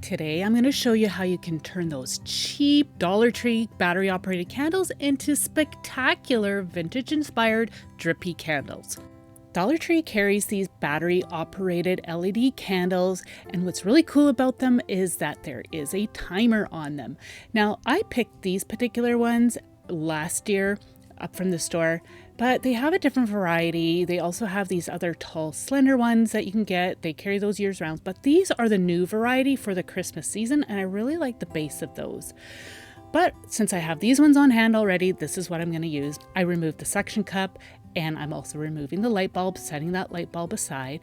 Today I'm going to show you how you can turn those cheap Dollar Tree battery operated candles into spectacular vintage inspired drippy candles. Dollar Tree carries these battery operated LED candles, and what's really cool about them is that there is a timer on them. Now I picked these particular ones last year up from the store, but they have a different variety. They also have these other tall, slender ones that you can get. They carry those years round, but these are the new variety for the Christmas season, and I really like the base of those. But since I have these ones on hand already, this is what I'm going to use. I removed the suction cup, and I'm also removing the light bulb, setting that light bulb aside,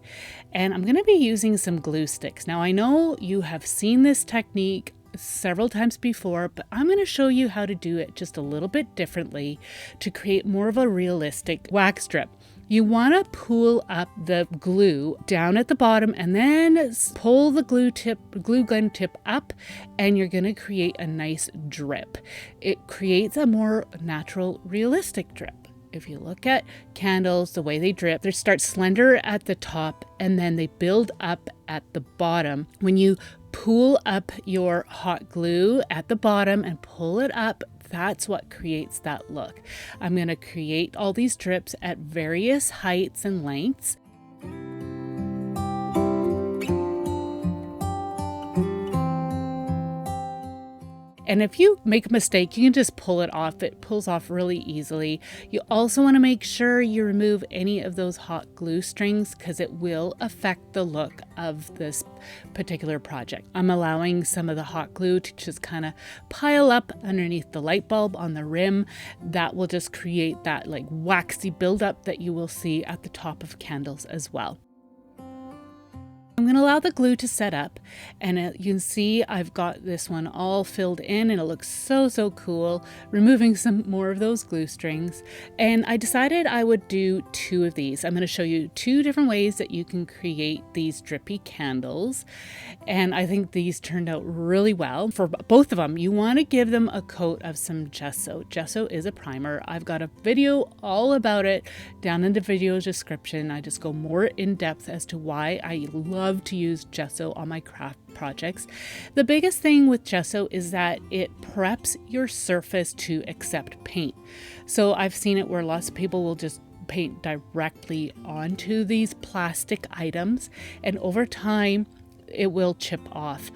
and I'm going to be using some glue sticks. Now I know you have seen this technique several times before, but I'm going to show you how to do it just a little bit differently to create more of a realistic wax strip. You want to pull up the glue down at the bottom and then pull the glue gun tip up, and you're going to create a nice drip. It creates a more natural, realistic drip. If you look at candles, the way they drip, they start slender at the top and then they build up at the bottom. When you pull up your hot glue at the bottom and pull it up, that's what creates that look. I'm going to create all these drips at various heights and lengths. And if you make a mistake, you can just pull it off. It pulls off really easily. You also want to make sure you remove any of those hot glue strings because it will affect the look of this particular project. I'm allowing some of the hot glue to just kind of pile up underneath the light bulb on the rim. That will just create that like waxy buildup that you will see at the top of candles as well. I'm going to allow the glue to set up, and you can see I've got this one all filled in and it looks so cool, removing some more of those glue strings. And I decided I would do two of these. I'm going to show you two different ways that you can create these drippy candles, and I think these turned out really well. For both of them, you want to give them a coat of some gesso. Gesso is a primer. I've got a video all about it down in the video description. I just go more in depth as to why I love to use gesso on my craft projects. The biggest thing with gesso is that it preps your surface to accept paint. So I've seen it where lots of people will just paint directly onto these plastic items, and over time it will chip off.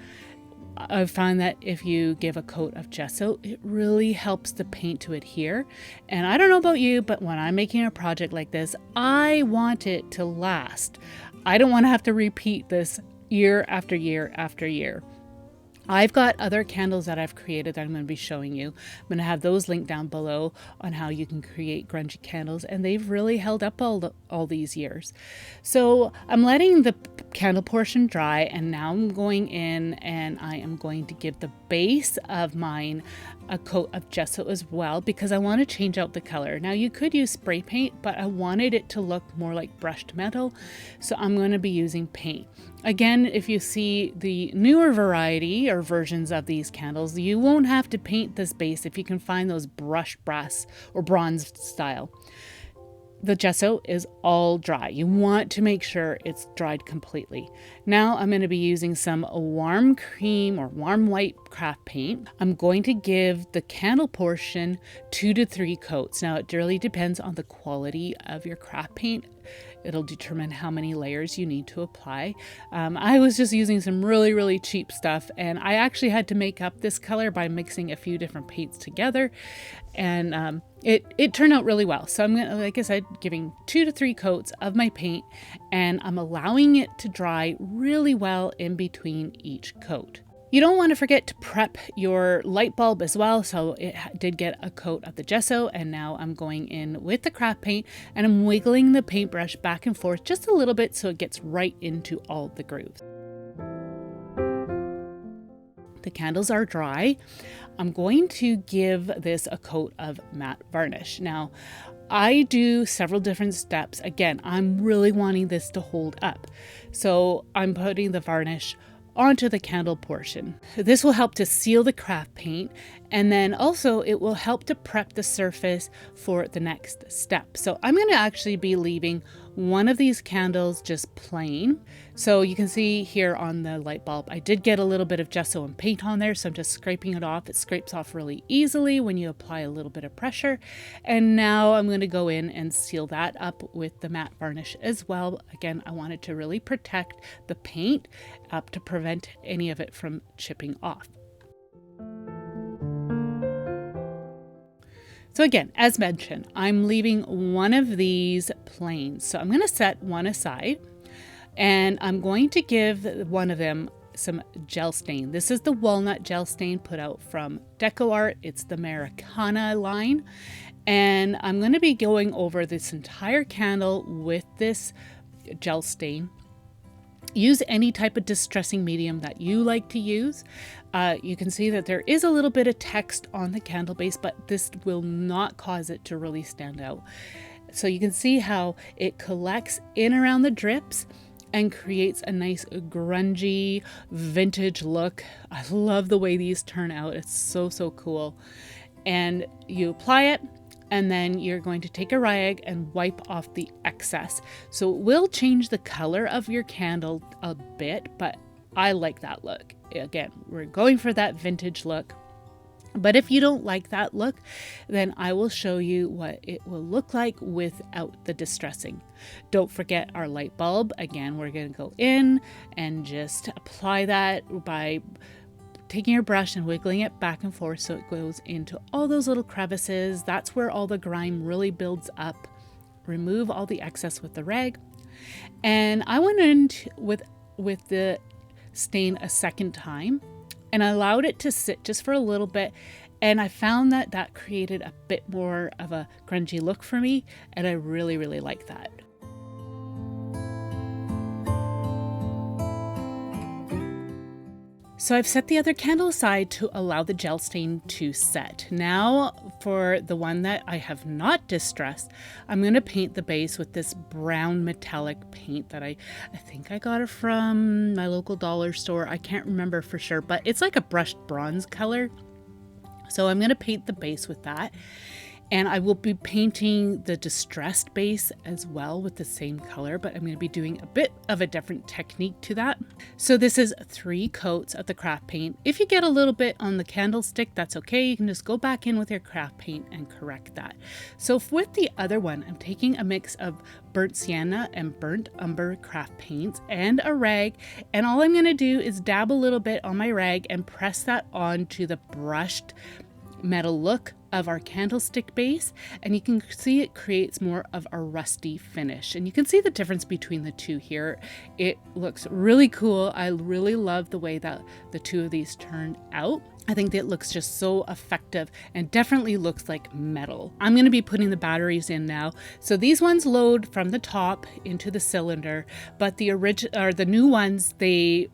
I've found that if you give a coat of gesso, it really helps the paint to adhere. And I don't know about you, but when I'm making a project like this, I want it to last. I don't want to have to repeat this year after year after year. I've got other candles that I've created that I'm going to be showing you. I'm going to have those linked down below on how you can create grungy candles, and they've really held up all these years. So I'm letting the candle portion dry, and now I'm going in and I am going to give the base of mine a coat of gesso as well, because I want to change out the color. Now you could use spray paint, but I wanted it to look more like brushed metal, so I'm going to be using paint. Again, if you see the newer variety or versions of these candles, you won't have to paint this base if you can find those brushed brass or bronze style. The gesso is all dry. You want to make sure it's dried completely. Now I'm going to be using some warm cream or warm white craft paint. I'm going to give the candle portion 2 to 3 coats. Now it really depends on the quality of your craft paint. It'll determine how many layers you need to apply. I was just using some really cheap stuff, and I actually had to make up this color by mixing a few different paints together, and it turned out really well. So I'm going to, like I said, giving 2 to 3 coats of my paint, and I'm allowing it to dry really well in between each coat. You don't want to forget to prep your light bulb as well. So it did get a coat of the gesso, and now I'm going in with the craft paint and I'm wiggling the paintbrush back and forth just a little bit so it gets right into all the grooves. The candles are dry. I'm going to give this a coat of matte varnish. Now, I do several different steps. Again, I'm really wanting this to hold up. So I'm putting the varnish onto the candle portion. This will help to seal the craft paint, and then also it will help to prep the surface for the next step. So I'm going to actually be leaving one of these candles just plain. So you can see here on the light bulb, I did get a little bit of gesso and paint on there, so I'm just scraping it off. It scrapes off really easily when you apply a little bit of pressure. And now I'm going to go in and seal that up with the matte varnish as well. Again, I wanted to really protect the paint up to prevent any of it from chipping off. So again, as mentioned, I'm leaving one of these plain. So I'm going to set one aside and I'm going to give one of them some gel stain. This is the walnut gel stain put out from Decor. It's the Americana line. And I'm going to be going over this entire candle with this gel stain. Use any type of distressing medium that you like to use. You can see that there is a little bit of text on the candle base, but this will not cause it to really stand out. So you can see how it collects in around the drips and creates a nice grungy vintage look. I love the way these turn out. It's so cool. And you apply it, and then you're going to take a rag and wipe off the excess. So it will change the color of your candle a bit, but I like that look. Again, we're going for that vintage look. But if you don't like that look, then I will show you what it will look like without the distressing. Don't forget our light bulb. Again, we're going to go in and just apply that by taking your brush and wiggling it back and forth so it goes into all those little crevices. That's where all the grime really builds up. Remove all the excess with the rag. And I went in with the stain a second time and I allowed it to sit just for a little bit, and I found that that created a bit more of a grungy look for me, and I really like that. So I've set the other candle aside to allow the gel stain to set. Now for the one that I have not distressed, I'm going to paint the base with this brown metallic paint that I think I got it from my local dollar store. I can't remember for sure, but it's like a brushed bronze color. So I'm going to paint the base with that. And I will be painting the distressed base as well with the same color, but I'm going to be doing a bit of a different technique to that. So this is 3 coats of the craft paint. If you get a little bit on the candlestick, that's okay. You can just go back in with your craft paint and correct that. So with the other one, I'm taking a mix of burnt sienna and burnt umber craft paints and a rag. And all I'm going to do is dab a little bit on my rag and press that onto the brushed metal look of our candlestick base, and you can see it creates more of a rusty finish, and you can see the difference between the two here. It looks really cool. I really love the way that the two of these turned out. I think that it looks just so effective and definitely looks like metal. I'm going to be putting the batteries in now. So these ones load from the top into the cylinder, but the new ones, the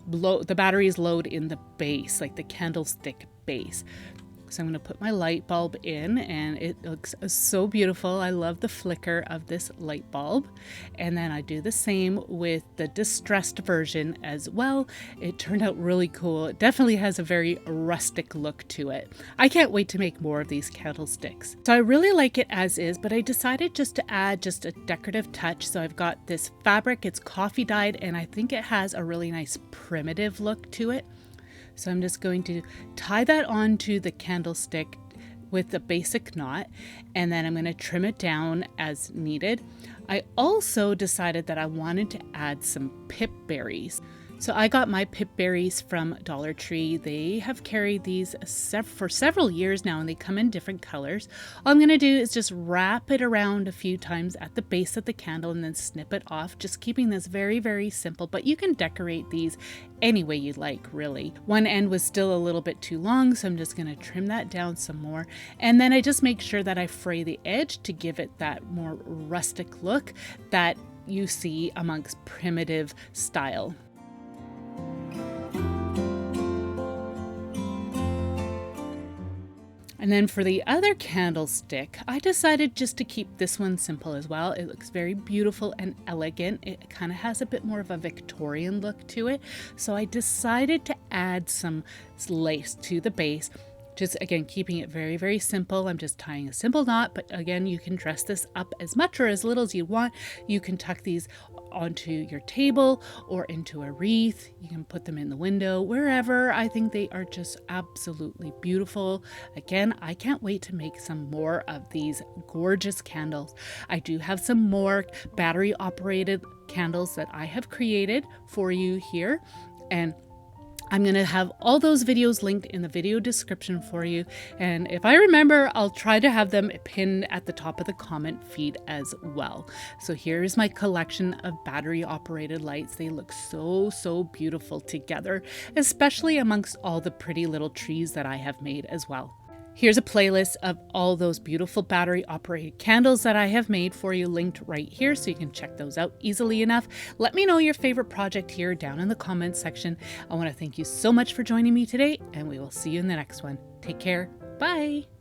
batteries load in the base, like the candlestick base. So I'm going to put my light bulb in, and it looks so beautiful. I love the flicker of this light bulb. And then I do the same with the distressed version as well. It turned out really cool. It definitely has a very rustic look to it. I can't wait to make more of these candlesticks. So I really like it as is, but I decided just to add just a decorative touch. So I've got this fabric, it's coffee dyed, and I think it has a really nice primitive look to it. So I'm just going to tie that onto the candlestick with a basic knot, and then I'm going to trim it down as needed. I also decided that I wanted to add some pip berries. So I got my pip berries from Dollar Tree. They have carried these for several years now, and they come in different colors. All I'm going to do is just wrap it around a few times at the base of the candle and then snip it off, just keeping this very simple, but you can decorate these any way you like, really. One end was still a little bit too long, so I'm just going to trim that down some more. And then I just make sure that I fray the edge to give it that more rustic look that you see amongst primitive style. And then for the other candlestick, I decided just to keep this one simple as well. It looks very beautiful and elegant. It kind of has a bit more of a Victorian look to it. So I decided to add some lace to the base. Just again, keeping it very, very simple. I'm just tying a simple knot, but again, you can dress this up as much or as little as you want. You can tuck these onto your table or into a wreath. You can put them in the window, wherever. I think they are just absolutely beautiful. Again, I can't wait to make some more of these gorgeous candles. I do have some more battery operated candles that I have created for you here, and I'm going to have all those videos linked in the video description for you. And if I remember, I'll try to have them pinned at the top of the comment feed as well. So here's my collection of battery operated lights. They look so, so beautiful together, especially amongst all the pretty little trees that I have made as well. Here's a playlist of all those beautiful battery operated candles that I have made for you, linked right here, so you can check those out easily enough. Let me know your favorite project here down in the comments section. I want to thank you so much for joining me today, and we will see you in the next one. Take care. Bye.